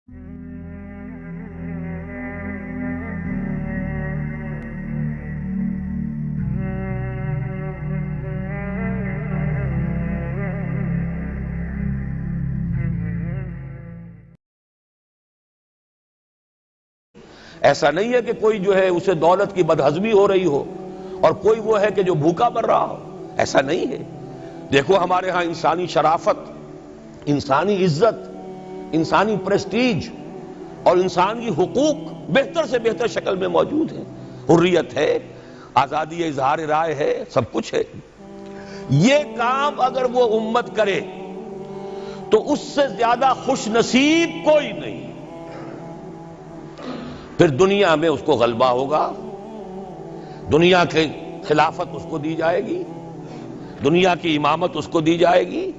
ایسا نہیں ہے کہ کوئی جو ہے اسے دولت کی بدہضمی ہو رہی ہو اور کوئی وہ ہے کہ جو بھوکا مر رہا ہو، ایسا نہیں ہے۔ دیکھو ہمارے ہاں انسانی شرافت، انسانی عزت، انسانی پریسٹیج اور انسانی حقوق بہتر سے بہتر شکل میں موجود ہیں۔ حریت ہے، آزادی اظہار رائے ہے، سب کچھ ہے۔ یہ کام اگر وہ امت کرے تو اس سے زیادہ خوش نصیب کوئی نہیں۔ پھر دنیا میں اس کو غلبہ ہوگا، دنیا کی خلافت اس کو دی جائے گی، دنیا کی امامت اس کو دی جائے گی،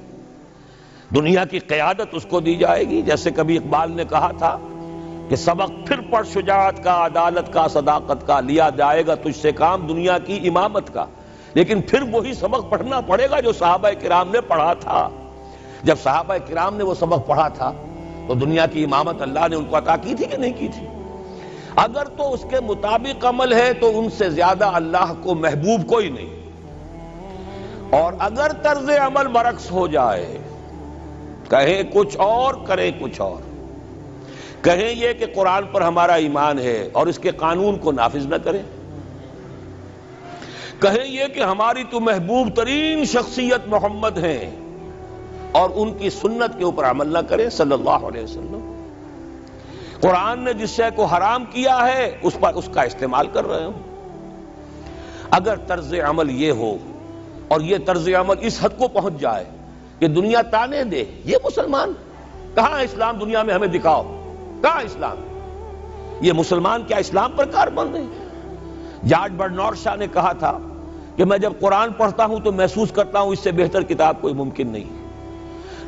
دنیا کی قیادت اس کو دی جائے گی۔ جیسے کبھی اقبال نے کہا تھا کہ سبق پھر پڑھ شجاعت کا، عدالت کا، صداقت کا، لیا جائے گا تجھ سے کام دنیا کی امامت کا۔ لیکن پھر وہی سبق پڑھنا پڑے گا جو صحابہ کرام نے پڑھا تھا۔ جب صحابہ کرام نے وہ سبق پڑھا تھا تو دنیا کی امامت اللہ نے ان کو عطا کی تھی کہ نہیں کی تھی؟ اگر تو اس کے مطابق عمل ہے تو ان سے زیادہ اللہ کو محبوب کوئی نہیں، اور اگر طرز عمل برعکس ہو جائے، کہیں کچھ اور کریں کچھ اور، کہیں یہ کہ قرآن پر ہمارا ایمان ہے اور اس کے قانون کو نافذ نہ کریں، کہیں یہ کہ ہماری تو محبوب ترین شخصیت محمد ہیں اور ان کی سنت کے اوپر عمل نہ کریں صلی اللہ علیہ وسلم، قرآن نے جس شے کو حرام کیا ہے اس پر اس کا استعمال کر رہے ہوں، اگر طرز عمل یہ ہو اور یہ طرز عمل اس حد کو پہنچ جائے کہ دنیا تانے دے یہ مسلمان کہاں اسلام، دنیا میں ہمیں دکھاؤ کہاں اسلام، یہ مسلمان کیا اسلام پر کاربند ہیں؟ جارج برنارڈ شاہ نے کہا تھا کہ میں جب قرآن پڑھتا ہوں تو محسوس کرتا ہوں اس سے بہتر کتاب کوئی ممکن نہیں،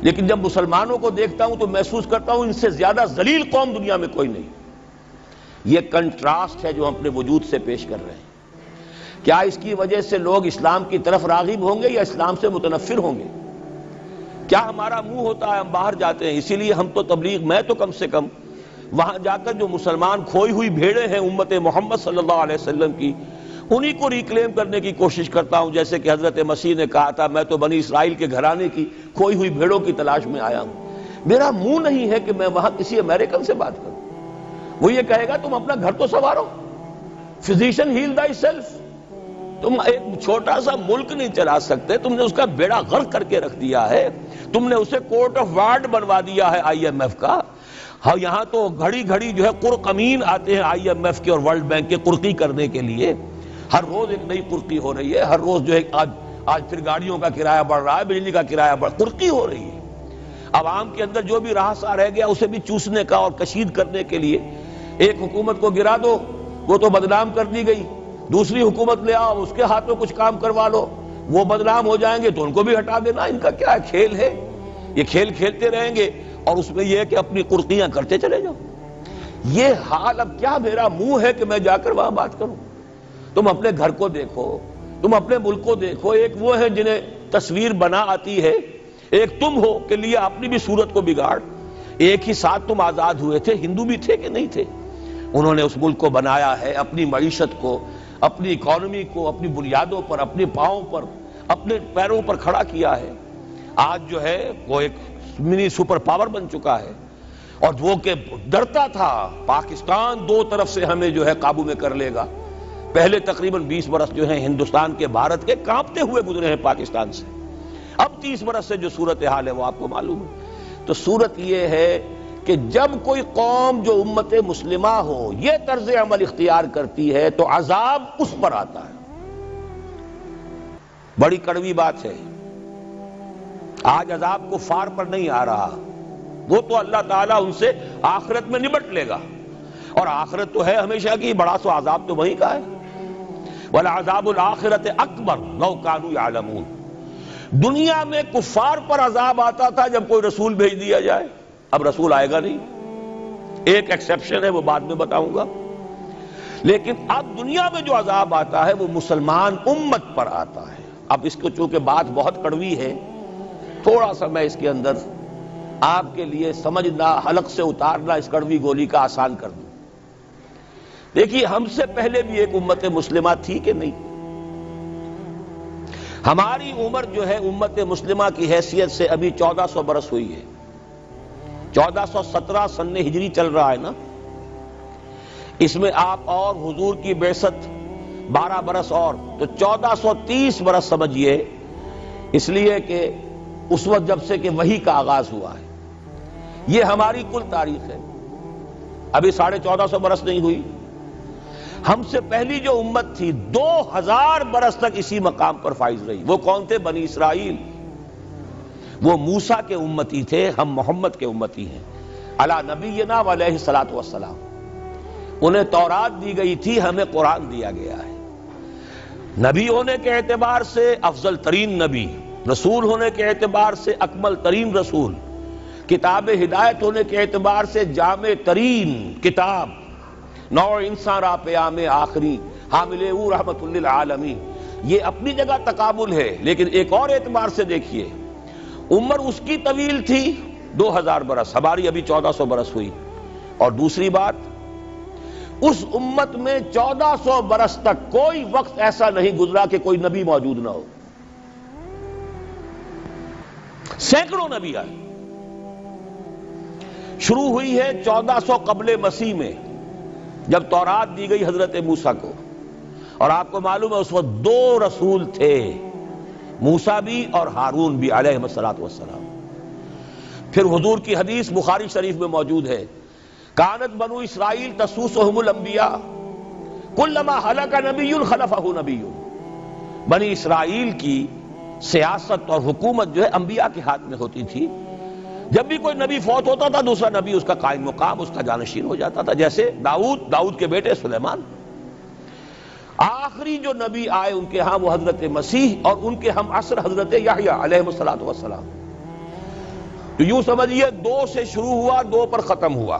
لیکن جب مسلمانوں کو دیکھتا ہوں تو محسوس کرتا ہوں ان سے زیادہ ذلیل قوم دنیا میں کوئی نہیں۔ یہ کنٹراسٹ ہے جو ہم اپنے وجود سے پیش کر رہے ہیں۔ کیا اس کی وجہ سے لوگ اسلام کی طرف راغب ہوں گے یا اسلام سے متنفر ہوں گے؟ کیا ہمارا منہ ہوتا ہے ہم باہر جاتے ہیں؟ اسی لیے ہم تو تبلیغ، میں تو کم سے کم وہاں جا کر جو مسلمان کھوئی ہوئی بھیڑیں ہیں امت محمد صلی اللہ علیہ وسلم کی، انہی کو ریکلیم کرنے کی کوشش کرتا ہوں، جیسے کہ حضرت مسیح نے کہا تھا میں تو بنی اسرائیل کے گھرانے کی کھوئی ہوئی بھیڑوں کی تلاش میں آیا ہوں۔ میرا منہ نہیں ہے کہ میں وہاں کسی امریکن سے بات کروں، وہ یہ کہے گا تم اپنا گھر تو سنوارو، فزیشن ہیل تھائی سیلف، تم ایک چھوٹا سا ملک نہیں چلا سکتے، تم نے اس کا بیڑا غرق کر کے رکھ دیا ہے، تم نے اسے کورٹ آف وارڈ بنوا دیا ہے IMF کا۔ ہاں یہاں تو گھڑی گھڑی جو ہے قرقمین آتے ہیں IMF کے اور ورلڈ بینک کے قرقی کرنے کے لیے، ہر روز ایک نئی قرقی ہو رہی ہے، ہر روز جو ہے آج پھر گاڑیوں کا کرایہ بڑھ رہا ہے، بجلی کا کرایہ قرقی ہو رہی ہے۔ عوام کے اندر جو بھی رہا رہ گیا اسے بھی چوسنے کا اور کشید کرنے کے لیے ایک حکومت کو گرا دو، وہ تو بدنام کر دی گئی، دوسری حکومت لے آؤ اس کے ہاتھوں کچھ کام کروا لو، وہ بدنام ہو جائیں گے تو ان کو بھی ہٹا دینا۔ ان کا کیا کھیل ہے؟ یہ کھیل کھیلتے رہیں گے اور اس میں یہ ہے کہ اپنی قرقیاں کرتے چلے جاؤ۔ یہ حال اب کیا میرا منہ ہے کہ میں جا کر وہاں بات کروں؟ تم اپنے گھر کو دیکھو، تم اپنے ملک کو دیکھو، ایک وہ ہے جنہیں تصویر بنا آتی ہے، ایک تم ہو کہ لیے اپنی بھی صورت کو بگاڑ۔ ایک ہی ساتھ تم آزاد ہوئے تھے، ہندو بھی تھے کہ نہیں تھے؟ انہوں نے اس ملک کو بنایا ہے، اپنی معیشت کو، اپنی اکانومی کو اپنی بنیادوں پر، اپنے پاؤں پر، اپنے پیروں پر کھڑا کیا ہے۔ آج جو ہے وہ ایک منی سپر پاور بن چکا ہے، اور وہ کہ ڈرتا تھا پاکستان دو طرف سے ہمیں جو ہے قابو میں کر لے گا۔ پہلے تقریباً 20 برس جو ہیں ہندوستان کے، بھارت کے کانپتے ہوئے گزرے ہیں پاکستان سے، اب 30 برس سے جو صورتحال ہے وہ آپ کو معلوم ہے۔ تو صورت یہ ہے کہ جب کوئی قوم جو امت مسلمہ ہو یہ طرز عمل اختیار کرتی ہے تو عذاب اس پر آتا ہے۔ بڑی کڑوی بات ہے، آج عذاب کفار پر نہیں آ رہا، وہ تو اللہ تعالیٰ ان سے آخرت میں نبٹ لے گا، اور آخرت تو ہے ہمیشہ کی، بڑا سو عذاب تو وہیں کا ہے۔ وَلَعَذَابُ الْآخِرَةِ أَكْبَرُ لَوْ كَانُوا يَعْلَمُونَ۔ دنیا میں کفار پر عذاب آتا تھا جب کوئی رسول بھیج دیا جائے، اب رسول آئے گا نہیں، ایک ایکسیپشن ہے وہ بعد میں بتاؤں گا، لیکن اب دنیا میں جو عذاب آتا ہے وہ مسلمان امت پر آتا ہے۔ اب اس کو چونکہ بات بہت کڑوی ہے، تھوڑا سا میں اس کے اندر آپ کے لیے سمجھنا، حلق سے اتارنا اس کڑوی گولی کا آسان کر دوں۔ دیکھیے ہم سے پہلے بھی ایک امت مسلمہ تھی کہ نہیں؟ ہماری عمر جو ہے امت مسلمہ کی حیثیت سے ابھی 1400 برس ہوئی ہے۔ 1417 سن ہجری چل رہا ہے نا، اس میں آپ اور حضور کی بعثت 12 برس اور، تو 1430 برس سمجھیے، اس لیے کہ اس وقت جب سے کہ وحی کا آغاز ہوا ہے، یہ ہماری کل تاریخ ہے۔ ابھی 1450 برس نہیں ہوئی۔ ہم سے پہلی جو امت تھی 2000 برس تک اسی مقام پر فائز رہی۔ وہ کون تھے؟ بنی اسرائیل۔ وہ موسیٰ کے امتی تھے، ہم محمد کے امتی ہیں علی نبینا و علیہ الصلوۃ والسلام۔ انہیں تورات دی گئی تھی، ہمیں قرآن دیا گیا ہے۔ نبی ہونے کے اعتبار سے افضل ترین نبی، رسول ہونے کے اعتبار سے اکمل ترین رسول، کتاب ہدایت ہونے کے اعتبار سے جامع ترین کتاب، نوع انسان را پیام آخری، حامل او رحمت للعالمین۔ یہ اپنی جگہ تقابل ہے، لیکن ایک اور اعتبار سے دیکھیے، عمر اس کی طویل تھی 2000 برس، ہماری ابھی 1400 برس ہوئی۔ اور دوسری بات، اس امت میں 1400 برس تک کوئی وقت ایسا نہیں گزرا کہ کوئی نبی موجود نہ ہو۔ سینکڑوں نبی آئے۔ شروع ہوئی ہے 1400 قبل مسیح میں، جب تورات دی گئی حضرت موسیٰ کو، اور آپ کو معلوم ہے اس وقت 2 رسول تھے، موسیٰ بھی اور ہارون بھی علیہ السلام۔ پھر حضور کی حدیث بخاری شریف میں موجود ہے، کانت بنو اسرائیل تسوسہم الانبیاء کلما ہلک نبی خلفہ نبی۔ بنی اسرائیل کی سیاست اور حکومت جو ہے انبیاء کے ہاتھ میں ہوتی تھی۔ جب بھی کوئی نبی فوت ہوتا تھا دوسرا نبی اس کا قائم مقام، اس کا جانشین ہو جاتا تھا، جیسے داؤد کے بیٹے سلیمان۔ آخری جو نبی آئے ان کے ہاں وہ حضرت مسیح، اور ان کے ہم عصر حضرت یحییٰ علیہ السلام۔ تو یوں سمجھیے 2 سے شروع ہوا، 2 پر ختم ہوا،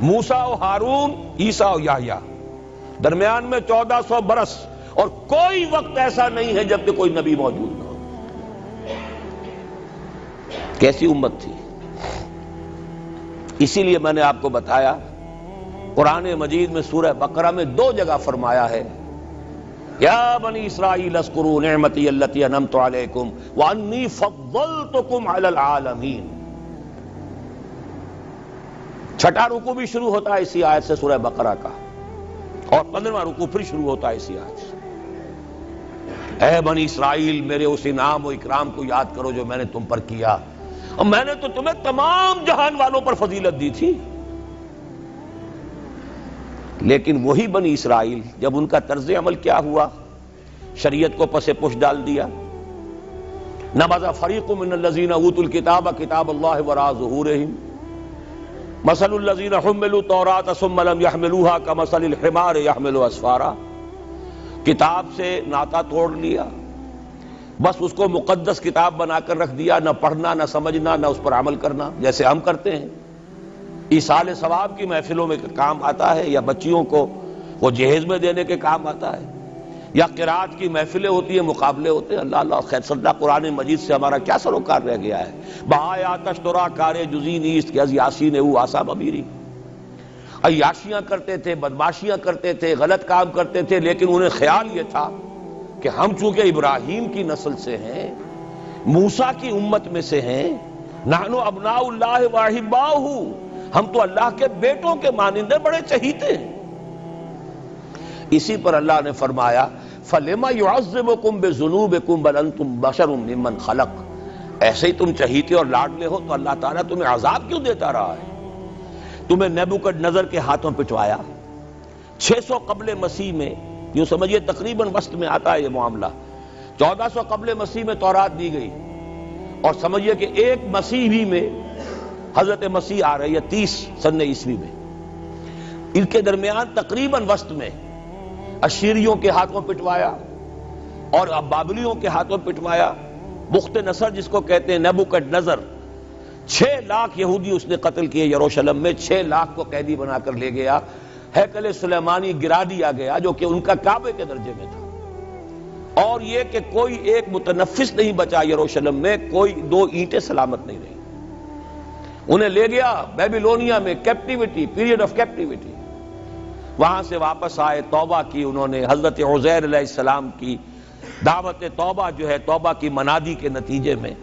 موسیٰ و ہارون، عیسیٰ و یحییٰ، درمیان میں 1400 برس، اور کوئی وقت ایسا نہیں ہے جب کہ کوئی نبی موجود نہ ہو۔ کیسی امت تھی! اسی لیے میں نے آپ کو بتایا، قرآن مجید میں سورہ بقرہ میں 2 جگہ فرمایا ہے، یا بنی اسرائیل اذکروا نعمتی التی انعمت علیکم وانی فضلتکم علی العالمین۔ چھٹا رکوع بھی شروع ہوتا ہے اسی آیت سے سورہ بقرہ کا، اور 15واں رکوع پھر شروع ہوتا ہے اسی آیت سے۔ اے بنی اسرائیل، میرے اس انعام و اکرام کو یاد کرو جو میں نے تم پر کیا، اور میں نے تو تمہیں تمام جہان والوں پر فضیلت دی تھی۔ لیکن وہی بنی اسرائیل جب ان کا طرز عمل کیا ہوا، شریعت کو پس پش ڈال دیا، نبذ فریق من الذین اوتوا الکتاب کتاب اللہ وراء ظہورہم مثل الذین حملوا التوراۃ ثم لم یحملوها کمثل الحمار یحمل اسفارا۔ کتاب سے ناطا توڑ لیا، بس اس کو مقدس کتاب بنا کر رکھ دیا، نہ پڑھنا، نہ سمجھنا، نہ اس پر عمل کرنا، جیسے ہم کرتے ہیں۔ ایصال ثواب کی محفلوں میں کام آتا ہے، یا بچیوں کو وہ جہیز میں دینے کے کام آتا ہے، یا قرات کی محفلیں ہوتی ہیں، مقابلے ہوتے ہیں۔ اللہ اللہ خیر صدہ، قرآن مجید سے ہمارا کیا سروکار رہ گیا ہے؟ بہایا تشترا کار جزی نیست کہ از یاسین او آسا بمیری۔ عیاشیاں کرتے تھے، بدماشیاں کرتے تھے، غلط کام کرتے تھے، لیکن انہیں خیال یہ تھا کہ ہم چونکہ ابراہیم کی نسل سے ہیں، موسیٰ کی امت میں سے ہیں، نحن ابناء اللہ واحباؤہ، ہم تو اللہ کے بیٹوں کے مانندے بڑے چہیتے ہیں۔ اسی پر اللہ نے فرمایا فَلِمَ يُعَذِّبُكُمْ بِذُنُوبِكُمْ بَلْ أَنْتُمْ بَشَرٌ مِّمَّنْ خَلَقَ۔ ایسے ہی تم چہیتے اور لاڈلے ہو تو اللہ تعالیٰ تمہیں عذاب کیوں دیتا رہا ہے؟ تمہیں نیبوکڈنیزر کے ہاتھوں پٹوایا 600 قبل مسیح میں، یوں سمجھیے تقریباً وسط میں آتا ہے یہ معاملہ۔ 1400 قبل مسیح میں تورات دی گئی، اور سمجھیے کہ ایک مسیحی میں حضرت مسیح آ رہی ہے 30 سن عیسوی میں، ان کے درمیان تقریباً وسط میں اشیریوں کے ہاتھوں پٹوایا اور اب بابلیوں کے ہاتھوں پٹوایا۔ بخت نصر جس کو کہتے ہیں، نیبوکڈنیزر، 6 لاکھ یہودی اس نے قتل کیے یروشلم میں، 6 لاکھ کو قیدی بنا کر لے گیا، ہیکل سلیمانی گرا دیا گیا جو کہ ان کا کعبے کے درجے میں تھا، اور یہ کہ کوئی ایک متنفس نہیں بچا یروشلم میں، کوئی 2 اینٹیں سلامت نہیں رہی۔ انہیں لے گیا بیبیلونیا میں کیپٹیوٹی، پیریڈ آف کیپٹیوٹی. وہاں سے واپس آئے، توبہ کی انہوں نے، حضرت عزیر علیہ السلام کی دعوت توبہ جو ہے، توبہ کی منادی کے نتیجے میں،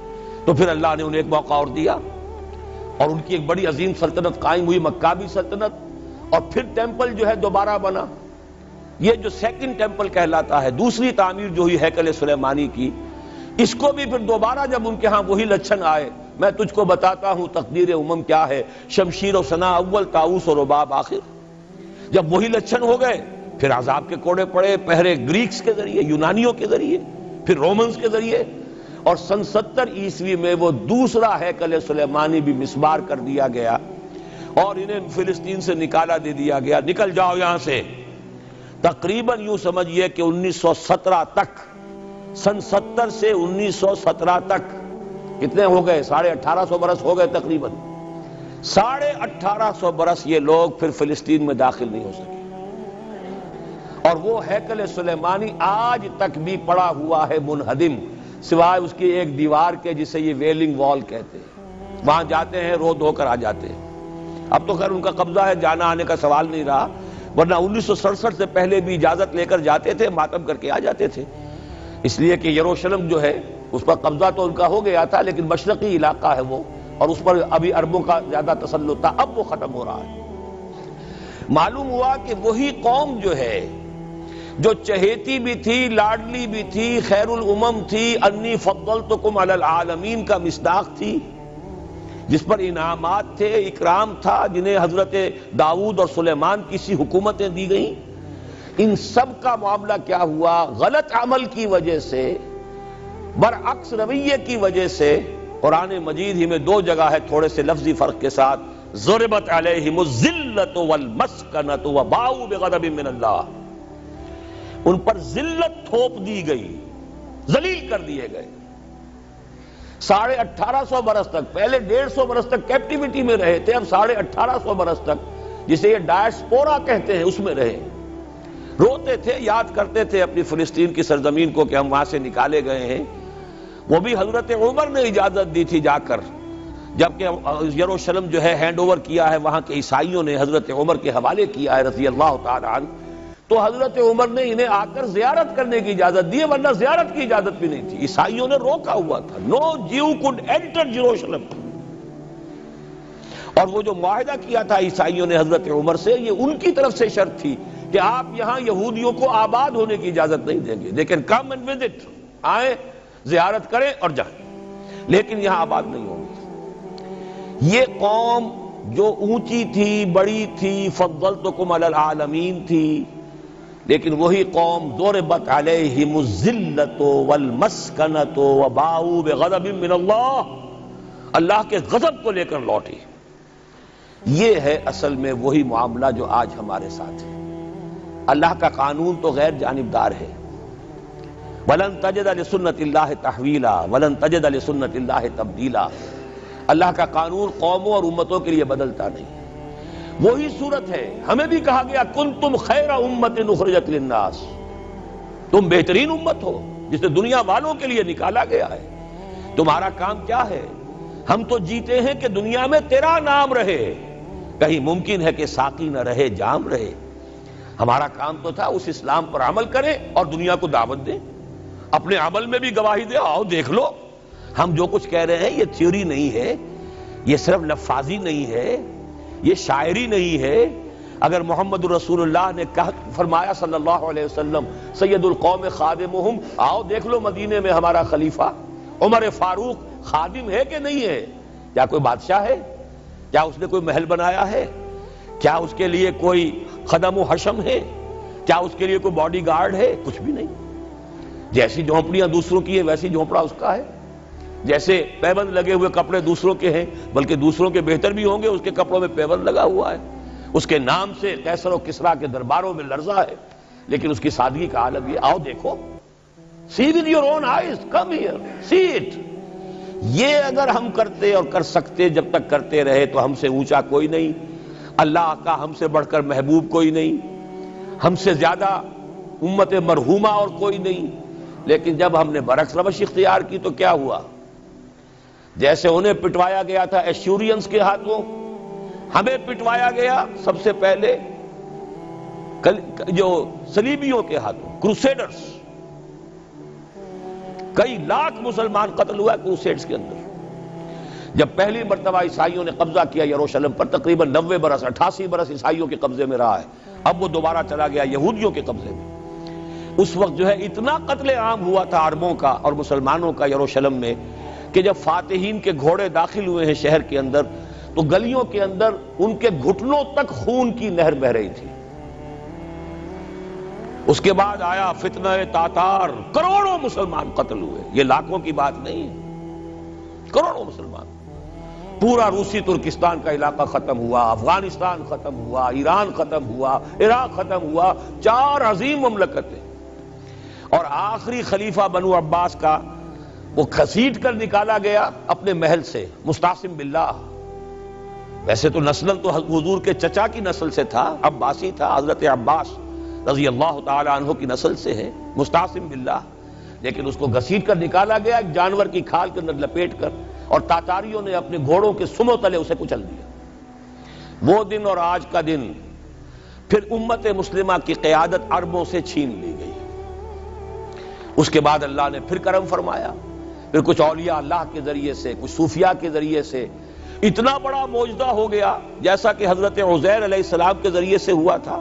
تو پھر اللہ نے انہیں ایک موقع اور دیا اور ان کی ایک بڑی عظیم سلطنت قائم ہوئی، مکابی سلطنت. اور پھر ٹیمپل جو ہے دوبارہ بنا. یہ جو سیکنڈ ٹیمپل کہلاتا ہے، دوسری تعمیر جو ہوئی ہیکل سلیمانی کی، اس کو بھی پھر دوبارہ جب ان کے ہاں وہی لچھن آئے، میں تجھ کو بتاتا ہوں تقدیر امم کیا ہے، شمشیر و ثنا اول، طاؤس و رباب آخر. جب وہی لچھن ہو گئے، پھر عذاب کے کوڑے پڑے، پہلے گریکس کے ذریعے، یونانیوں کے ذریعے، پھر رومنز کے ذریعے، اور سن 70 عیسوی میں وہ دوسرا ہیکل سلیمانی بھی مسمار کر دیا گیا اور انہیں فلسطین سے نکالا دے دیا گیا. نکل جاؤ یہاں سے. تقریباً یوں سمجھئے کہ 1917 تک، سن 70 سے 1917 تک کتنے ہو گئے؟ 1850 برس ہو گئے تقریباً. 1850 برس یہ لوگ پھر فلسطین میں داخل نہیں ہو سکے، اور وہ ہیکل سلیمانی آج تک بھی پڑا ہوا ہے منہدم، سوائے اس کی ایک دیوار کے جسے یہ ویلنگ وال کہتے ہیں. وہاں جاتے ہیں، رو دھو کر آ جاتے ہیں. اب تو خیر ان کا قبضہ ہے، جانا آنے کا سوال نہیں رہا، ورنہ 1967 سے پہلے بھی اجازت لے کر جاتے تھے، ماتم کر کے آ جاتے تھے. اس لیے کہ یروشلم جو ہے اس پر قبضہ تو ان کا ہو گیا تھا، لیکن مشرقی علاقہ ہے وہ، اور اس پر ابھی عربوں کا زیادہ تسلط تھا. اب وہ ختم ہو رہا ہے. معلوم ہوا کہ وہی قوم جو ہے، جو چہیتی بھی تھی، لاڈلی بھی تھی، خیر الامم تھی، انی فضلتکم علی العالمین کا مصداق تھی، جس پر انعامات تھے، اکرام تھا، جنہیں حضرت داؤد اور سلیمان کی سی حکومتیں دی گئیں، ان سب کا معاملہ کیا ہوا؟ غلط عمل کی وجہ سے، برعکس رویے کی وجہ سے. قرآن مجید ہی میں 2 جگہ ہے تھوڑے سے لفظی فرق کے ساتھ، ضربت علیہم الذلۃ والمسکنۃ وباؤوا بغضب من اللہ. ان پر ذلت تھوپ دی گئی، ذلیل کر دیے گئے. 1850 برس تک، پہلے 150 برس تک کیپٹیوٹی میں رہے تھے، اب 1850 برس تک، جسے یہ ڈائسپورا کہتے ہیں، اس میں رہے. روتے تھے، یاد کرتے تھے اپنی فلسطین کی سرزمین کو کہ ہم وہاں سے نکالے گئے ہیں. وہ بھی حضرت عمر نے اجازت دی تھی جا کر، جبکہ یروشلم جو ہے ہینڈ اوور کیا ہے وہاں کے عیسائیوں نے، حضرت عمر کے حوالے کیا ہے رضی اللہ تعالی عنہ، تو حضرت عمر نے انہیں آ کر زیارت کرنے کی اجازت دی ہے، ورنہ زیارت کی اجازت بھی نہیں تھی. عیسائیوں نے روکا ہوا تھا، نو جیو کوڈ اینٹر جیروشلم. اور وہ جو معاہدہ کیا تھا عیسائیوں نے حضرت عمر سے، یہ ان کی طرف سے شرط تھی کہ آپ یہاں یہودیوں کو آباد ہونے کی اجازت نہیں دیں گے، لیکن کم اینڈ وزٹ، آئیں، زیارت کریں اور جائیں، لیکن یہاں آباد نہیں ہوں گے. یہ قوم جو اونچی تھی، بڑی تھی، فضلتکم علی العالمین تھی، لیکن وہی قوم ضربت علیہم الذلۃ والمسکنۃ وباؤوا بغضب من اللہ، اللہ کے غضب کو لے کر لوٹی. یہ ہے اصل میں وہی معاملہ جو آج ہمارے ساتھ ہے. اللہ کا قانون تو غیر جانبدار ہے. وَلَن تَجِدَ لِسُنَّتِ اللَّهِ تَحْوِيلًا وَلَن تَجِدَ لِسُنَّتِ اللَّهِ تَبْدِيلًا. اللہ کا قانون قوموں اور امتوں کے لیے بدلتا نہیں. وہی صورت ہے، ہمیں بھی کہا گیا کنتم خیر امت اخرجت للناس، تم بہترین امت ہو جسے دنیا والوں کے لیے نکالا گیا ہے. تمہارا کام کیا ہے؟ ہم تو جیتے ہیں کہ دنیا میں تیرا نام رہے، کہیں ممکن ہے کہ ساقی نہ رہے، جام رہے. ہمارا کام تو تھا اس اسلام پر عمل کریں اور دنیا کو دعوت دیں، اپنے عمل میں بھی گواہی دے، آؤ دیکھ لو ہم جو کچھ کہہ رہے ہیں یہ تھیوری نہیں ہے، یہ صرف لفاظی نہیں ہے، یہ شاعری نہیں ہے. اگر محمد رسول اللہ نے فرمایا صلی اللہ علیہ وسلم سید القوم خادمہم، آؤ دیکھ لو مدینے میں ہمارا خلیفہ عمر فاروق خادم ہے کہ نہیں ہے؟ کیا کوئی بادشاہ ہے؟ کیا اس نے کوئی محل بنایا ہے؟ کیا اس کے لیے کوئی خدم و حشم ہے؟ کیا اس کے لیے کوئی باڈی گارڈ ہے؟ کچھ بھی نہیں. جیسی جھونپڑیاں دوسروں کی ہے ویسی جھونپڑا اس کا ہے. جیسے پیبند لگے ہوئے کپڑے دوسروں کے ہیں، بلکہ دوسروں کے بہتر بھی ہوں گے، اس کے کپڑوں میں پیبند لگا ہوا ہے. اس کے نام سے قیصر و کسریٰ کے درباروں میں لرزہ ہے، لیکن اس کی سادگی کا عالم یہ، آؤ دیکھو، see with your own eyes, come here, see it. یہ اگر ہم کرتے اور کر سکتے، جب تک کرتے رہے تو ہم سے اونچا کوئی نہیں، اللہ کا ہم سے بڑھ کر محبوب کوئی نہیں، ہم سے زیادہ امت مرحومہ اور کوئی نہیں. لیکن جب ہم نے برعکس روش اختیار کی تو کیا ہوا؟ جیسے انہیں پٹوایا گیا تھا ایشورینز کے ہاتھوں، ہمیں پٹوایا گیا سب سے پہلے جو صلیبیوں کے ہاتھوں، کروسیڈرز. کئی لاکھ مسلمان قتل ہوا کروسیڈز کے اندر. جب پہلی مرتبہ عیسائیوں نے قبضہ کیا یروشلم پر، تقریباً 90 برس 88 برس عیسائیوں کے قبضے میں رہا ہے، اب وہ دوبارہ چلا گیا یہودیوں کے قبضے میں. اس وقت جو ہے اتنا قتل عام ہوا تھا عربوں کا اور مسلمانوں کا یروشلم میں کہ جب فاتحین کے گھوڑے داخل ہوئے ہیں شہر کے اندر تو گلیوں کے اندر ان کے گھٹنوں تک خون کی نہر بہہ رہی تھی. اس کے بعد آیا فتنہ تاتار، کروڑوں مسلمان قتل ہوئے. یہ لاکھوں کی بات نہیں ہے، کروڑوں مسلمان. پورا روسی ترکستان کا علاقہ ختم ہوا، افغانستان ختم ہوا، ایران ختم ہوا، عراق ختم ہوا، 4 عظیم مملکتیں. اور آخری خلیفہ بنو عباس کا وہ گھسیٹ کر نکالا گیا اپنے محل سے، مستعصم باللہ. ویسے تو نسل تو حضور کے چچا کی نسل سے تھا، عباسی تھا، حضرت عباس رضی اللہ تعالی عنہ کی نسل سے ہے، مستعصم باللہ. لیکن اس کو گھسیٹ کر نکالا گیا ایک جانور کی کھال کے اندر لپیٹ کر، اور تاتاریوں نے اپنے گھوڑوں کے سموں تلے اسے کچل دیا. وہ دن اور آج کا دن پھر امت مسلمہ کی قیادت عربوں سے چھین لی گئی. اس کے بعد اللہ نے پھر کرم فرمایا، پھر کچھ اولیاء اللہ کے ذریعے سے، کچھ صوفیاء کے ذریعے سے اتنا بڑا معجزہ ہو گیا، جیسا کہ حضرت عزیر علیہ السلام کے ذریعے سے ہوا تھا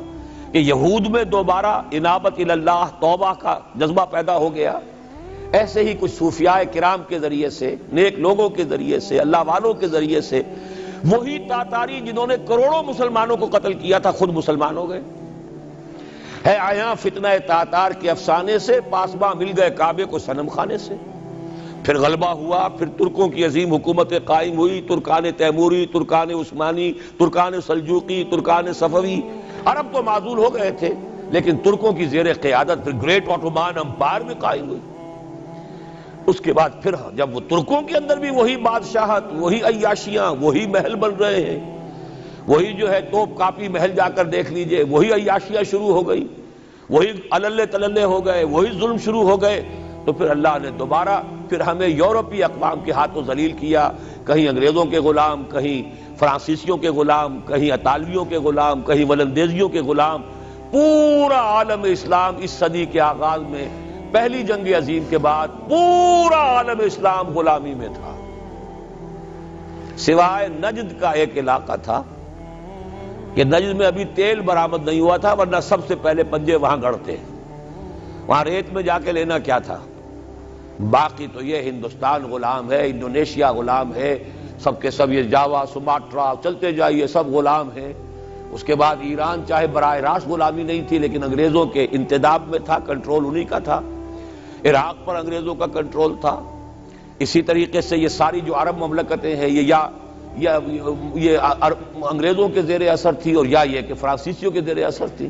کہ یہود میں دوبارہ انابت اللہ، توبہ کا جذبہ پیدا ہو گیا. ایسے ہی کچھ صوفیاء کرام کے ذریعے سے، نیک لوگوں کے ذریعے سے، اللہ والوں کے ذریعے سے، وہی تاتاری جنہوں نے کروڑوں مسلمانوں کو قتل کیا تھا خود مسلمان ہو گئے. ہے آیا فتنہ تاتار کے افسانے سے، پاسباں مل گئے کعبے کو صنم خانے سے. پھر غلبہ ہوا، پھر ترکوں کی عظیم حکومتیں قائم ہوئی، ترکان تیموری، Terken Usmani, Terken Seljuqi, Terken صفوی. عرب تو معزول ہو گئے تھے لیکن ترکوں کی زیر قیادت پھر گریٹ آٹومان امپائر بھی قائم ہوئی. اس کے بعد پھر جب وہ ترکوں کے اندر بھی وہی بادشاہت، وہی عیاشیاں، وہی محل بن رہے ہیں، وہی جو ہے توپ کاپی محل جا کر دیکھ لیجئے، وہی عیاشیاں شروع ہو گئی، وہی اللے تللے ہو گئے، وہی ظلم شروع ہو گئے. تو پھر اللہ نے دوبارہ پھر ہمیں یورپی اقوام کے ہاتھوں ذلیل کیا. کہیں انگریزوں کے غلام، کہیں فرانسیسیوں کے غلام، کہیں اطالویوں کے غلام، کہیں ولندیزیوں کے غلام. پورا عالم اسلام اس صدی کے آغاز میں پہلی جنگ عظیم کے بعد پورا عالم اسلام غلامی میں تھا، سوائے نجد کا ایک علاقہ تھا کہ نجد میں ابھی تیل برآمد نہیں ہوا تھا، ورنہ سب سے پہلے پنجے وہاں گڑتے. وہاں ریت میں جا کے لینا کیا تھا. باقی تو یہ ہندوستان غلام ہے، انڈونیشیا غلام ہے، سب کے سب یہ جاوا، سماٹرا چلتے جائیے سب غلام ہیں. اس کے بعد ایران چاہے براہ راست غلامی نہیں تھی لیکن انگریزوں کے انتداب میں تھا، کنٹرول انہی کا تھا. عراق پر انگریزوں کا کنٹرول تھا. اسی طریقے سے یہ ساری جو عرب مملکتیں ہیں یہ انگریزوں کے زیر اثر تھی، اور یا یہ کہ فرانسیسیوں کے زیر اثر تھی.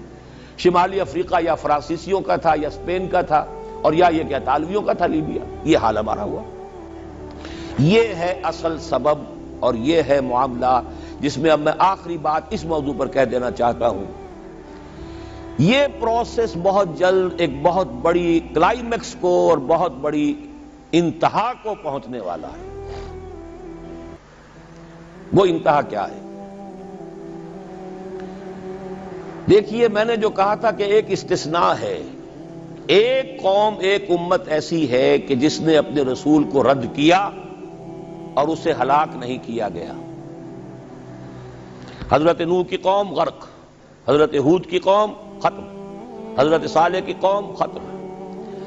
شمالی افریقہ یا فرانسیسیوں کا تھا یا اسپین کا تھا، اور یا یہ کہ اطالویوں کا تھا لیبیا. یہ حال ہمارا ہوا. یہ ہے اصل سبب اور یہ ہے معاملہ جس میں اب میں آخری بات اس موضوع پر کہہ دینا چاہتا ہوں. یہ پروسیس بہت جلد ایک بہت بڑی کلائمیکس کو اور بہت بڑی انتہا کو پہنچنے والا ہے. وہ انتہا کیا ہے؟ دیکھیے، میں نے جو کہا تھا کہ ایک استثناء ہے. ایک قوم، ایک امت ایسی ہے کہ جس نے اپنے رسول کو رد کیا اور اسے ہلاک نہیں کیا گیا. حضرت نوح کی قوم غرق، حضرت ہود کی قوم ختم، حضرت صالح کی قوم ختم،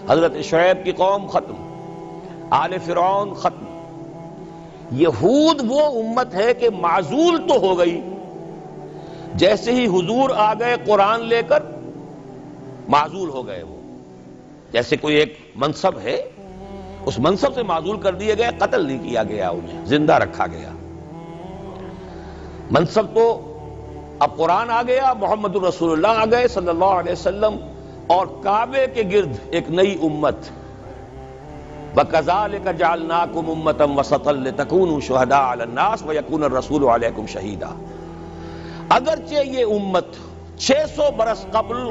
حضرت شعیب کی قوم ختم، آل فرعون ختم. یہود وہ امت ہے کہ معزول تو ہو گئی، جیسے ہی حضور آ گئے قرآن لے کر معزول ہو گئے. وہ جیسے کوئی ایک منصب ہے، اس منصب سے معزول کر دیے گئے، قتل نہیں کیا گیا، انہیں زندہ رکھا گیا. منصب تو اب قرآن آ گیا، محمد الرسول اللہ آ گئے صلی اللہ علیہ وسلم، اور کعبے کے گرد ایک نئی امت. وَكَذَلِكَ جَعَلْنَاكُمْ أُمَّةً وَسَطًا لِتَكُونُوا شُهَدَاءَ عَلَى النَّاسِ وَيَكُونَ الرَّسُولُ عَلَيْكُمْ شَهِيدًا. اگرچہ یہ امت 600 برس قبل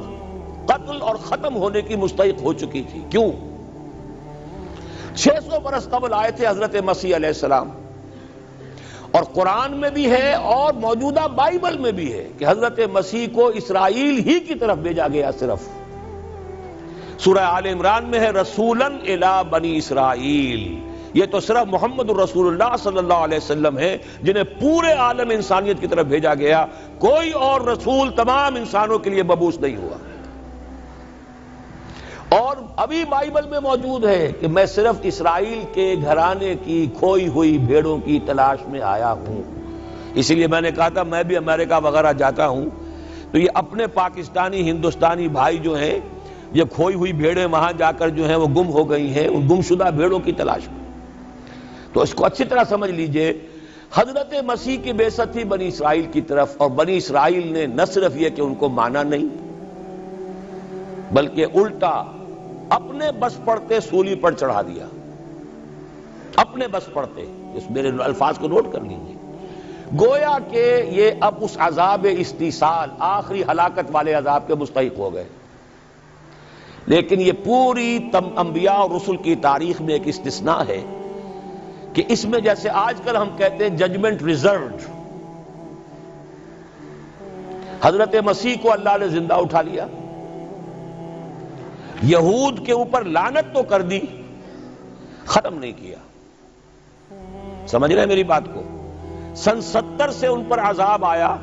قتل اور ختم ہونے کی مستحق ہو چکی تھی. کیوں؟ 600 برس قبل آئے تھے حضرت مسیح علیہ السلام، اور قرآن میں بھی ہے اور موجودہ بائبل میں بھی ہے کہ حضرت مسیح کو اسرائیل ہی کی طرف بھیجا گیا. صرف سورہ آل عمران میں ہے رسولاً الی بنی اسرائیل. یہ تو صرف محمد الرسول اللہ صلی اللہ علیہ وسلم ہے جنہیں پورے عالم انسانیت کی طرف بھیجا گیا. کوئی اور رسول تمام انسانوں کے لیے مبعوث نہیں ہوا. اور ابھی بائبل میں موجود ہے کہ میں صرف اسرائیل کے گھرانے کی کھوئی ہوئی بھیڑوں کی تلاش میں آیا ہوں. اسی لیے میں نے کہا تھا میں بھی امریکہ وغیرہ جاتا ہوں تو یہ اپنے پاکستانی ہندوستانی بھائی جو ہیں یہ کھوئی ہوئی بھیڑیں وہاں جا کر جو ہیں وہ گم ہو گئی ہیں، ان گمشدہ بھیڑوں کی تلاش میں. تو اس کو اچھی طرح سمجھ لیجئے، حضرت مسیح کی بعثت تھی بنی اسرائیل کی طرف، اور بنی اسرائیل نے نہ صرف یہ کہ ان کو مانا نہیں بلکہ الٹا اپنے بس پڑتے سولی پر چڑھا دیا. اپنے بس پڑتے، اس میرے الفاظ کو نوٹ کر لیجئے. گویا کہ یہ اب اس عذاب استیصال، آخری ہلاکت والے عذاب کے مستحق ہو گئے. لیکن یہ پوری انبیاء اور رسل کی تاریخ میں ایک استثناء ہے کہ اس میں جیسے آج کل ہم کہتے ہیں ججمنٹ ریزروڈ، حضرت مسیح کو اللہ نے زندہ اٹھا لیا، یہود کے اوپر لعنت تو کر دی، ختم نہیں کیا. سمجھ رہے ہیں میری بات کو؟ سن 70 سے ان پر عذاب آیا،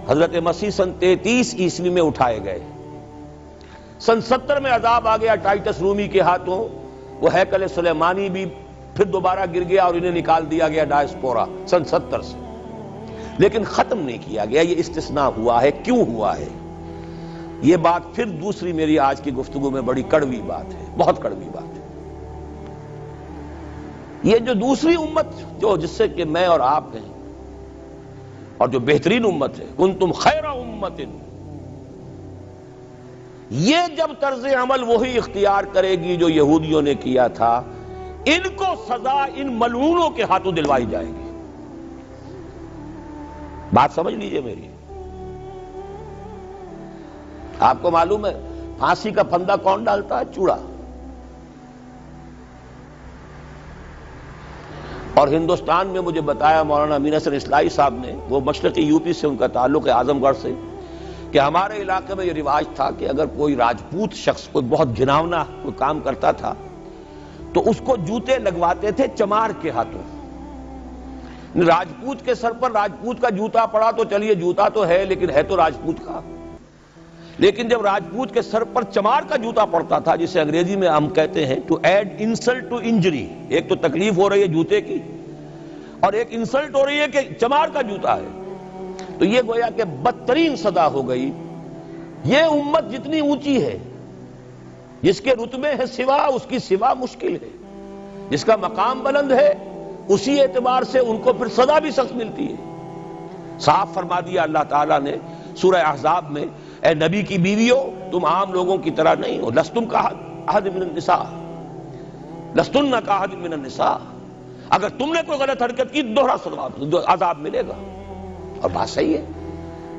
حضرت مسیح سن 33 عیسوی میں اٹھائے گئے. سن 70 میں عذاب آ گیا ٹائٹس رومی کے ہاتھوں، وہ ہیکل سلیمانی بھی پھر دوبارہ گر گیا اور انہیں نکال دیا گیا ڈائسپورا سن 70 سے. لیکن ختم نہیں کیا گیا. یہ استثناء ہوا ہے. کیوں ہوا ہے؟ یہ بات پھر دوسری میری آج کی گفتگو میں بڑی کڑوی بات ہے، بہت کڑوی بات ہے. یہ جو دوسری امت جو جس سے کہ میں اور آپ ہیں، اور جو بہترین امت ہے، کنتم خیر امت، یہ جب طرز عمل وہی اختیار کرے گی جو یہودیوں نے کیا تھا، ان کو سزا ان ملعونوں کے ہاتھوں دلوائی جائے گی. بات سمجھ لیجئے میری. آپ کو معلوم ہے پھانسی کا پھندا کون ڈالتا ہے؟ چوڑا. اور ہندوستان میں مجھے بتایا مولانا امین حسن اصلاحی صاحب نے، وہ مشرقی یو پی سے ان کا تعلق ہے، اعظم گڑھ سے، کہ ہمارے علاقے میں یہ رواج تھا کہ اگر کوئی راجپوت شخص کوئی بہت گھناؤنا کوئی کام کرتا تھا تو اس کو جوتے لگواتے تھے چمار کے ہاتھوں. راجپوت کے سر پر راجپوت کا جوتا پڑا تو چلیے جوتا تو ہے لیکن ہے تو راجپوت کا. لیکن جب راجپوت کے سر پر چمار کا جوتا پڑتا تھا، جسے انگریزی میں ہم کہتے ہیں to add insult to injury, ایک تو تکلیف ہو رہی ہے جوتے کی اور ایک انسلٹ ہو رہی ہے کہ چمار کا جوتا ہے، تو یہ گویا کہ بدترین سزا ہو گئی. یہ امت جتنی اونچی ہے، جس کے رتبے ہے سوا، اس کی سوا مشکل ہے. جس کا مقام بلند ہے اسی اعتبار سے ان کو پھر سزا بھی سخت ملتی ہے. صاف فرما دیا اللہ تعالیٰ نے سورہ احزاب میں، اے نبی کی بیویوں تم عام لوگوں کی طرح نہیں ہو، لستم کاحد من النساء، لستن کاحد من النساء. اگر تم نے کوئی غلط حرکت کی دوہرا عذاب ملے گا. اور بات صحیح ہے،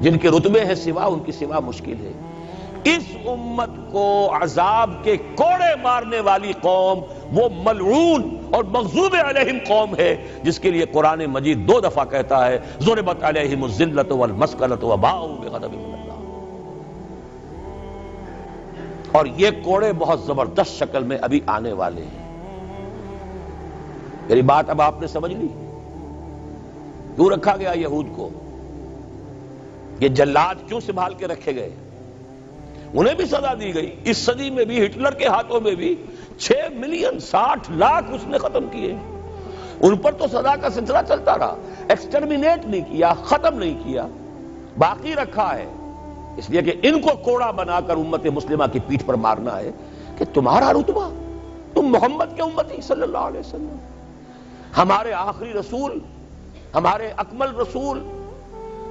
جن کے رتبے ہیں سوا ان کی سوا مشکل ہے. اس امت کو عذاب کے کوڑے مارنے والی قوم وہ ملعون اور مغضوب علیہم قوم ہے، جس کے لیے قرآن مجید 2 دفعہ کہتا ہے ضربت علیہم الذلۃ والمسکنۃ وباؤوا بغضب من اللہ. اور یہ کوڑے بہت زبردست شکل میں ابھی آنے والے ہیں. میری بات اب آپ نے سمجھ لی؟ کیوں رکھا گیا یہود کو؟ یہ جلاد کیوں سنبھال کے رکھے گئے؟ انہیں بھی سزا دی گئی. اس صدی میں بھی ہٹلر کے ہاتھوں میں بھی 6 ملین 60 لاکھ اس نے ختم کیے. ان پر تو سزا کا سلسلہ چلتا رہا، ایکسٹرمینیٹ نہیں کیا، ختم نہیں کیا، باقی رکھا ہے. اس لیے کہ ان کو کوڑا بنا کر امت مسلمہ کی پیٹھ پر مارنا ہے کہ تمہارا رتبہ، تم محمد کے امتی صلی اللہ علیہ وسلم، ہمارے آخری رسول، ہمارے اکمل رسول،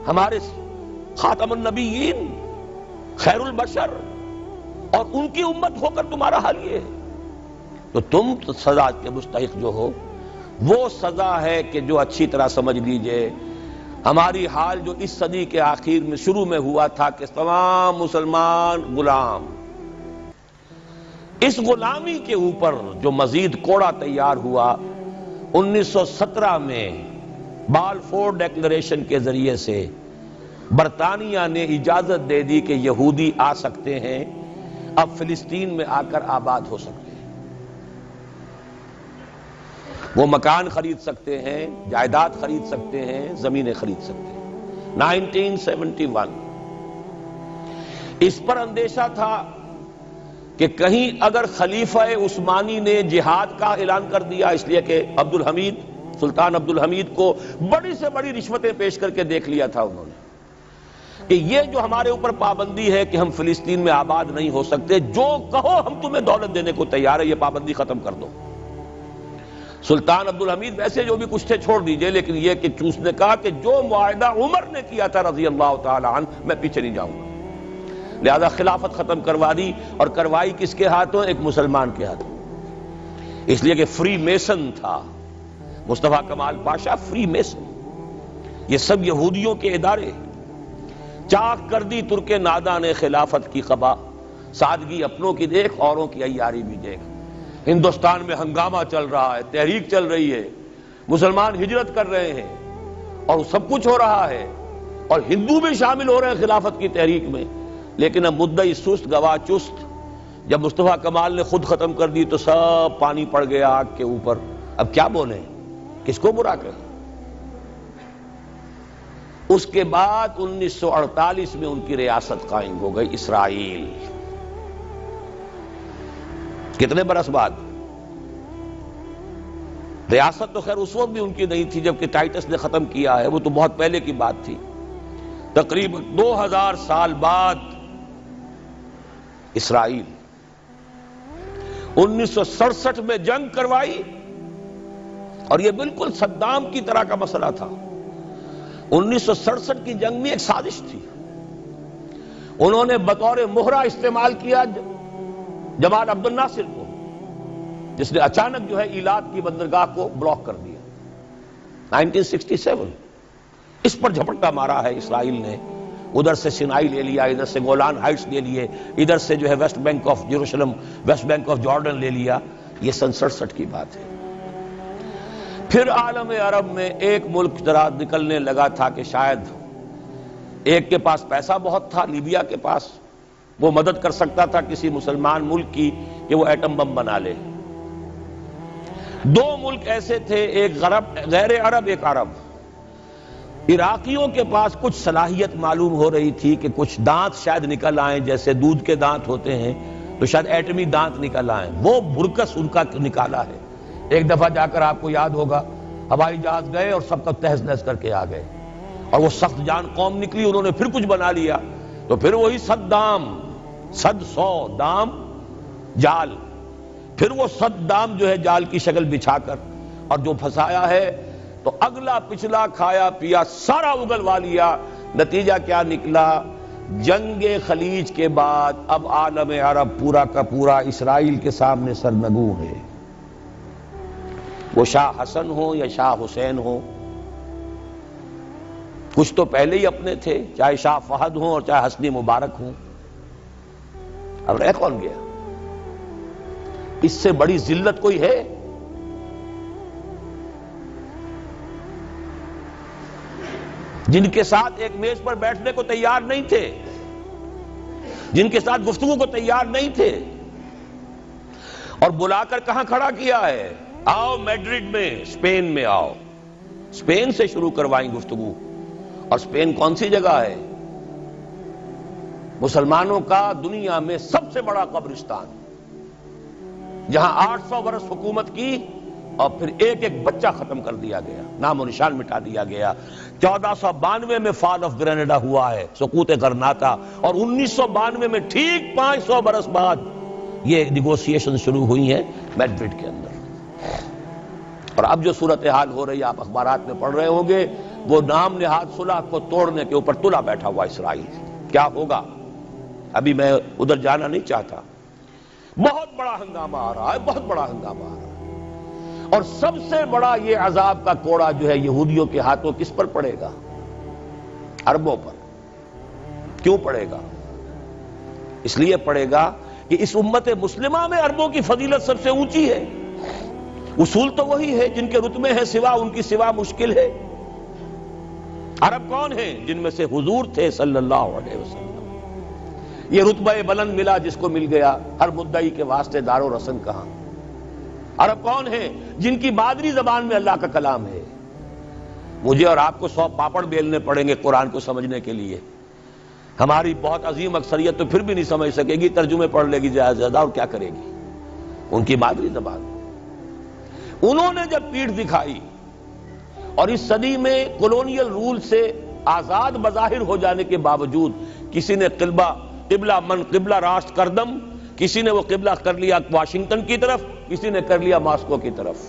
ہمارے خاتم النبیین، خیر البشر، اور ان کی امت ہو کر تمہارا حال یہ ہے. تو تم سزا کے مستحق جو ہو، وہ سزا ہے کہ جو اچھی طرح سمجھ لیجئے ہماری حال جو اس صدی کے آخر میں شروع میں ہوا تھا کہ تمام مسلمان غلام، اس غلامی کے اوپر جو مزید کوڑا تیار ہوا 1917 میں بالفور ڈیکلریشن کے ذریعے سے برطانیہ نے اجازت دے دی کہ یہودی آ سکتے ہیں، اب فلسطین میں آ کر آباد ہو سکتے ہیں، وہ مکان خرید سکتے ہیں، جائیداد خرید سکتے ہیں، زمینیں خرید سکتے ہیں۔ 1971 اس پر اندیشہ تھا کہ کہیں اگر خلیفہ عثمانی نے جہاد کا اعلان کر دیا، اس لیے کہ سلطان عبد الحمید کو بڑی سے بڑی رشوتیں پیش کر کے دیکھ لیا تھا انہوں نے، کہ یہ جو ہمارے اوپر پابندی ہے کہ ہم فلسطین میں آباد نہیں ہو سکتے، جو کہو ہم تمہیں دولت دینے کو تیار ہے، یہ پابندی ختم کر دو۔ سلطان عبد الحمید ویسے جو بھی کچھ تھے چھوڑ دیجئے، لیکن یہ کہ چوس نے کہا کہ جو معاہدہ عمر نے کیا تھا رضی اللہ تعالی عنہ، میں پیچھے نہیں جاؤں گا، لہذا خلافت ختم کروا دی، اور کروائی کس کے ہاتھوں؟ ایک مسلمان کے ہاتھوں، اس لیے کہ فری میسن تھا مصطفیٰ کمال پاشا، فری میسن، یہ سب یہودیوں کے ادارے۔ چاک کر دی ترک ناداں نے خلافت کی قبا، سادگی اپنوں کی دیکھ اوروں کی عیاری بھی دیکھ۔ ہندوستان میں ہنگامہ چل رہا ہے، تحریک چل رہی ہے، مسلمان ہجرت کر رہے ہیں اور سب کچھ ہو رہا ہے، اور ہندو بھی شامل ہو رہے ہیں خلافت کی تحریک میں، لیکن اب مدعی سست گواہ چست، جب مصطفیٰ کمال نے خود ختم کر دی تو سب پانی پڑ گیا آگ کے اوپر، اب کیا بولیں، کس کو برا کہیں؟ اس کے بعد 1948 میں ان کی ریاست قائم ہو گئی اسرائیل۔ کتنے برس بعد؟ ریاست تو خیر اس وقت بھی ان کی نہیں تھی جبکہ ٹائٹس نے ختم کیا ہے، وہ تو بہت پہلے کی بات تھی، تقریباً 2000 سال بعد اسرائیل 1967 میں جنگ کروائی، اور یہ بالکل صدام کی طرح کا مسئلہ تھا۔ 1967 کی جنگ میں ایک سازش تھی، انہوں نے بطور مہرہ استعمال کیا جمال عبد الناصر کو، جس نے اچانک جو ہے ایلات کی بندرگاہ کو بلاک کر دیا 1967۔ اس پر جھپٹا مارا ہے اسرائیل نے، ادھر سے سینائی لے لیا، ادھر سے گولان ہائٹس لے لیے، ادھر سے جو ہے West Bank of Jerusalem, West Bank of Jordan لے لیا۔ یہ 67 کی بات ہے۔ پھر عالم عرب میں ایک ملک ذرا نکلنے لگا تھا کہ شاید ایک کے پاس پیسہ بہت تھا، لیبیا کے پاس، وہ مدد کر سکتا تھا کسی مسلمان ملک کی کہ وہ ایٹم بم بنا لے۔ دو ملک ایسے تھے، ایک غیر عرب، ایک عرب۔ عراقیوں کے پاس کچھ صلاحیت معلوم ہو رہی تھی کہ کچھ دانت شاید نکل آئیں، جیسے دودھ کے دانت ہوتے ہیں تو شاید ایٹمی دانت نکل آئیں، وہ برکس ان کا نکالا ہے۔ ایک دفعہ جا کر آپ کو یاد ہوگا ہوائی جہاز گئے اور سب کا تہز نہز کر کے آ گئے، اور وہ سخت جان قوم نکلی، انہوں نے پھر کچھ بنا لیا، تو پھر وہی 100 دام جال، پھر وہ 100 دام جو ہے جال کی شکل بچھا کر، اور جو پھنسایا ہے تو اگلا پچھلا کھایا پیا سارا اگلوا لیا۔ نتیجہ کیا نکلا؟ جنگ خلیج کے بعد اب عالم عرب پورا کا پورا اسرائیل کے سامنے سرنگوں ہے، وہ شاہ حسن ہو یا شاہ حسین ہو، کچھ تو پہلے ہی اپنے تھے، چاہے شاہ فہد ہوں اور چاہے حسنی مبارک ہوں، اب رہ کون گیا؟ اس سے بڑی ذلت کوئی ہے؟ جن کے ساتھ ایک میز پر بیٹھنے کو تیار نہیں تھے، جن کے ساتھ گفتگو کو تیار نہیں تھے، اور بلا کر کہاں کھڑا کیا ہے؟ آؤ میڈرڈ میں، اسپین میں آؤ، اسپین سے شروع کروائیں گفتگو۔ اور اسپین کون سی جگہ ہے؟ مسلمانوں کا دنیا میں سب سے بڑا قبرستان، جہاں 800 برس حکومت کی اور پھر ایک ایک بچہ ختم کر دیا گیا، نام و نشان مٹا دیا گیا۔ 1492 میں فال آف گرینیڈا ہوا ہے، سقوط غرناطہ، اور 1992 میں ٹھیک 500 برس بعد یہ نیگوسیشن شروع ہوئی ہیں میڈرڈ کے اندر۔ اور اب جو صورتحال ہو رہی ہے، آپ اخبارات میں پڑھ رہے ہوں گے، وہ نام نہاد صلح کو توڑنے کے اوپر تلا بیٹھا ہوا اسرائیل۔ کیا ہوگا؟ ابھی میں ادھر جانا نہیں چاہتا۔ بہت بڑا ہنگامہ آ رہا ہے، بہت بڑا ہنگامہ آ رہا ہے، اور سب سے بڑا یہ عذاب کا کوڑا جو ہے یہودیوں کے ہاتھوں کس پر پڑے گا؟ عربوں پر۔ کیوں پڑے گا؟ اس لیے پڑے گا کہ اس امت مسلمہ میں عربوں کی فضیلت سب سے اونچی ہے. اصول تو وہی ہے جن کے رتبے ہیں سوا ان کی سوا مشکل ہے. عرب کون ہیں؟ جن میں سے حضور تھے صلی اللہ علیہ وسلم. یہ رتبہ بلند ملا جس کو مل گیا، ہر مدعی کے واسطے دار و رسن کہاں. عرب کون ہیں؟ جن کی مادری زبان میں اللہ کا کلام ہے. مجھے اور آپ کو 100 پاپڑ بیلنے پڑیں گے قرآن کو سمجھنے کے لیے. ہماری بہت عظیم اکثریت تو پھر بھی نہیں سمجھ سکے گی، ترجمے پڑھ لے گی زیادہ سے زیادہ، اور کیا کرے گی؟ ان کی مادری زبان. انہوں نے جب پیٹھ دکھائی اور اس صدی میں کولونیل رول سے آزاد بظاہر ہو جانے کے باوجود کسی نے قبلہ من قبلہ راست کردم، کسی نے وہ قبلہ کر لیا واشنگٹن کی طرف، کسی نے کر لیا ماسکو کی طرف،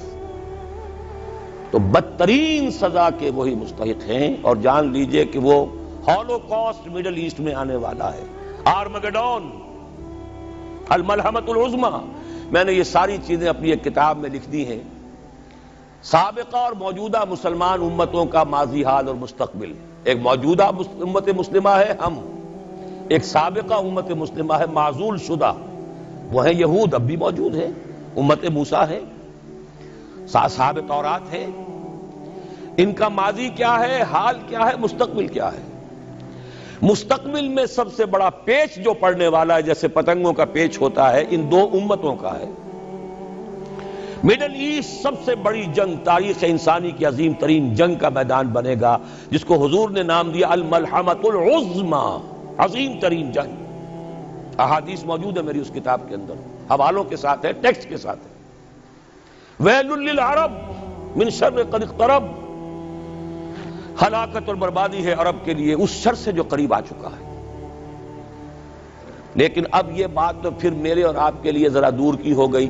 تو بدترین سزا کے وہی مستحق ہیں. اور جان لیجئے کہ وہ ہولوکاسٹ مڈل ایسٹ میں آنے والا ہے، آرمگڈون، الملحمۃ العظمیٰ. میں نے یہ ساری چیزیں اپنی ایک کتاب میں لکھ دی ہیں. سابقہ اور موجودہ مسلمان امتوں کا ماضی حال اور مستقبل. ایک موجودہ امت مسلمہ ہے ہم، ایک سابقہ امت مسلمہ ہے معزول شدہ، وہ ہیں یہود، اب بھی موجود ہیں، امت موسیٰ ہے، صاحب تورات ہے. ان کا ماضی کیا ہے، حال کیا ہے، مستقبل کیا ہے؟ مستقبل میں سب سے بڑا پیچ جو پڑنے والا ہے، جیسے پتنگوں کا پیچ ہوتا ہے، ان دو امتوں کا ہے. مڈل ایسٹ سب سے بڑی جنگ، تاریخ انسانی کی عظیم ترین جنگ کا میدان بنے گا، جس کو حضور نے نام دیا الملحمۃ العظمیٰ، عظیم ترین جنگ. احادیث موجود ہے میری اس کتاب کے اندر، حوالوں کے ساتھ ہے، ٹیکسٹ کے ساتھ ہے. ویل للعرب من شر قد اقترب، ہلاکت اور بربادی ہے عرب کے لیے اس شر سے جو قریب آ چکا ہے. لیکن اب یہ بات تو پھر میرے اور آپ کے لیے ذرا دور کی ہو گئی.